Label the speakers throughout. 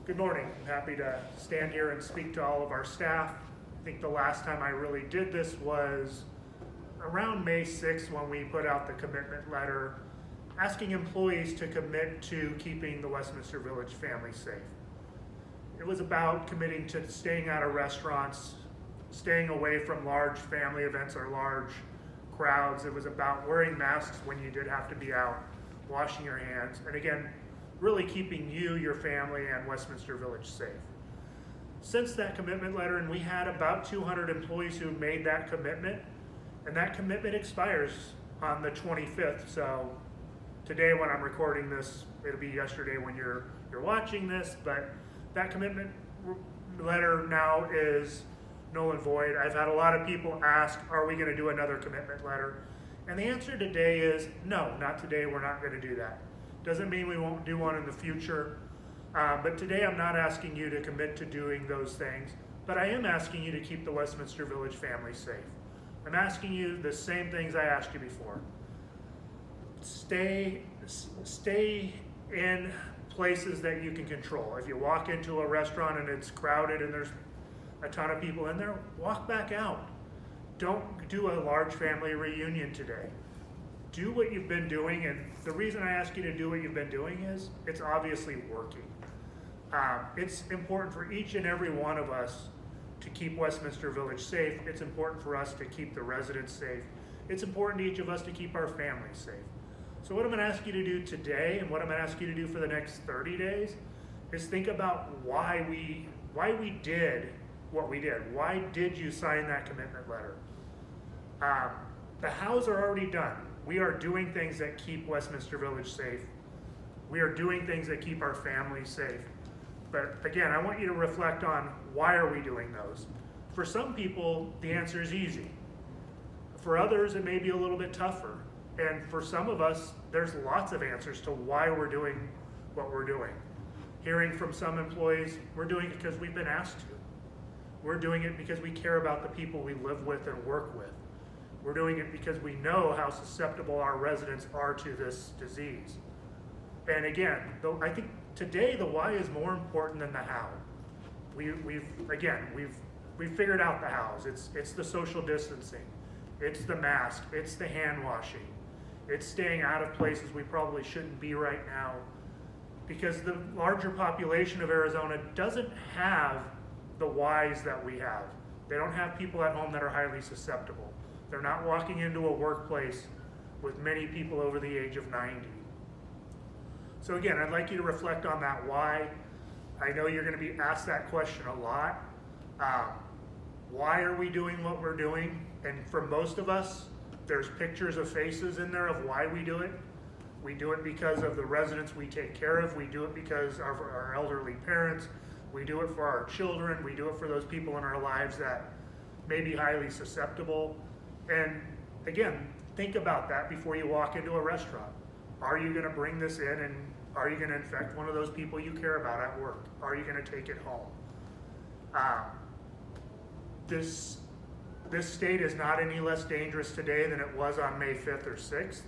Speaker 1: Good morning. I'm happy to stand here and speak to all of our staff. I think the last time I really did this was around May 6th when we put out the commitment letter asking employees to commit to keeping the Westminster Village family safe. It was about committing to staying out of restaurants, staying away from large family events or large crowds. It was about wearing masks when you did have to be out, washing your hands, and again, really keeping you, your family, and Westminster Village safe. Since that commitment letter, and we had about 200 employees who made that commitment, and that commitment expires on the 25th. So today when I'm recording this, it'll be yesterday when you're watching this, but that commitment letter now is null and void. I've had a lot of people ask, are we gonna do another commitment letter? And the answer today is no, not today, we're not gonna do that. Doesn't mean we won't do one in the future, but today I'm not asking you to commit to doing those things, but I am asking you to keep the Westminster Village family safe. I'm asking you the same things I asked you before. Stay in places that you can control. If you walk into a restaurant and it's crowded and there's a ton of people in there, walk back out. Don't do a large family reunion today. Do what you've been doing, and the reason I ask you to do what you've been doing is it's obviously working. It's important for each and every one of us to keep Westminster Village safe. It's important for us to keep the residents safe. It's important to each of us to keep our families safe. So what I'm gonna ask you to do today, and what I'm gonna ask you to do for the next 30 days, is think about why we did what we did. Why did you sign that commitment letter? The hows are already done. We are doing things that keep Westminster Village safe. We are doing things that keep our families safe. But again, I want you to reflect on why are we doing those? For some people, the answer is easy. For others, it may be a little bit tougher. And for some of us, there's lots of answers to why we're doing what we're doing. Hearing from some employees, we're doing it because we've been asked to. We're doing it because we care about the people we live with and work with. We're doing it because we know how susceptible our residents are to this disease. And again, I think today the why is more important than the how. We've figured out the hows. It's the social distancing, it's the mask, it's the hand washing, it's staying out of places we probably shouldn't be right now, because the larger population of Arizona doesn't have the whys that we have. They don't have people at home that are highly susceptible. They're not walking into a workplace with many people over the age of 90. So again, I'd like you to reflect on that why. I know you're going to be asked that question a lot. Why are we doing what we're doing? And for most of us, there's pictures of faces in there of why we do it. We do it because of the residents we take care of. We do it because of our elderly parents. We do it for our children. We do it for those people in our lives that may be highly susceptible. And again, think about that before you walk into a restaurant. Are you going to bring this in, and are you going to infect one of those people you care about at work? Are you going to take it home? This state is not any less dangerous today than it was on May 5th or 6th.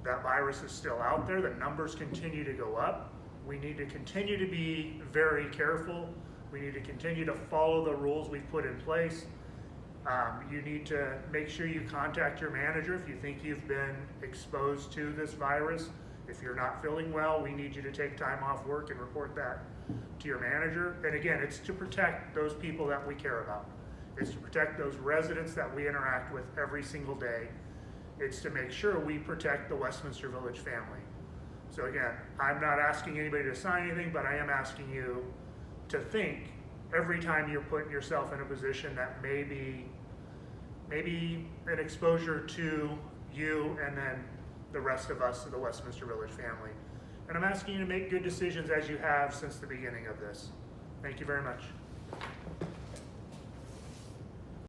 Speaker 1: That virus is still out there. The numbers continue to go up. We need to continue to be very careful. We need to continue to follow the rules we've put in place. You need to make sure you contact your manager if you think you've been exposed to this virus. If you're not feeling well, we need you to take time off work and report that to your manager. And again, it's to protect those people that we care about. It's to protect those residents that we interact with every single day. It's to make sure we protect the Westminster Village family. So again, I'm not asking anybody to sign anything, but I am asking you to think every time you're putting yourself in a position that may be an exposure to you and then the rest of us, the Westminster Village family. And I'm asking you to make good decisions as you have since the beginning of this. Thank you very much.